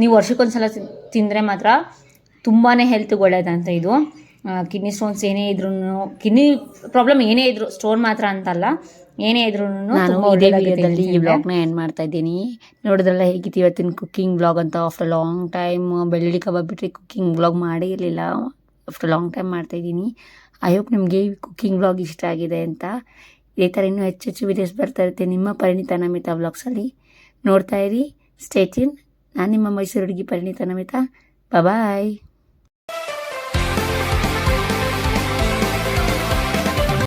ನೀವು ವರ್ಷಕ್ಕೊಂದ್ಸಲ ತಿಂದರೆ ಮಾತ್ರ ತುಂಬಾ ಹೆಲ್ತ್ಗೆ ಒಳ್ಳೇದಂತ ಇದು. ಕಿಡ್ನಿ ಸ್ಟೋನ್ಸ್ ಏನೇ ಇದ್ರೂ, ಕಿಡ್ನಿ ಪ್ರಾಬ್ಲಮ್ ಏನೇ ಇದ್ರು, ಸ್ಟೋನ್ ಮಾತ್ರ ಅಂತಲ್ಲ, ಏನೇ ಇದ್ರೂ ನಾನು ಇದೇ ವಿಡಿಯೋದಲ್ಲಿ ಈ ವ್ಲಾಗ್ನ ಎಂಡ್ ಮಾಡ್ತಾ ಇದ್ದೀನಿ. ನೋಡಿದ್ರಲ್ಲ ಹೇಗಿತ್ತು ಇವತ್ತಿನ ಕುಕ್ಕಿಂಗ್ ವ್ಲಾಗ್ ಅಂತ. ಆಫ್ಟರ್ ಲಾಂಗ್ ಟೈಮ್ ಬೆಳ್ಳುಳ್ಳಿ ಕಬಾಬ್ ಬಿಟ್ಟರೆ ಕುಕ್ಕಿಂಗ್ ವ್ಲಾಗ್ ಮಾಡೇ ಇರಲಿಲ್ಲ. ಆಫ್ಟರ್ ಲಾಂಗ್ ಟೈಮ್ ಮಾಡ್ತಾಯಿದ್ದೀನಿ. ಐ ಹೋಪ್ ನಿಮಗೆ ಈ ಕುಕ್ಕಿಂಗ್ ವ್ಲಾಗ್ ಇಷ್ಟ ಆಗಿದೆ ಅಂತ. ಇದೇ ಥರ ಇನ್ನೂ ಹೆಚ್ಚು ವೀಡಿಯೋಸ್ ಬರ್ತಾ ಇರುತ್ತೆ ನಿಮ್ಮ ಪರಿಣಿತ ನಮಿತಾ ವ್ಲಾಗ್ಸಲ್ಲಿ. ನೋಡ್ತಾ ಇರಿ. Stay tune. ನಾನು ನಿಮ್ಮ ಮೈಸೂರು ಹುಡುಗಿ ಪರಿಣಿತ ನಮಿತಾ. ಬಾಯ್.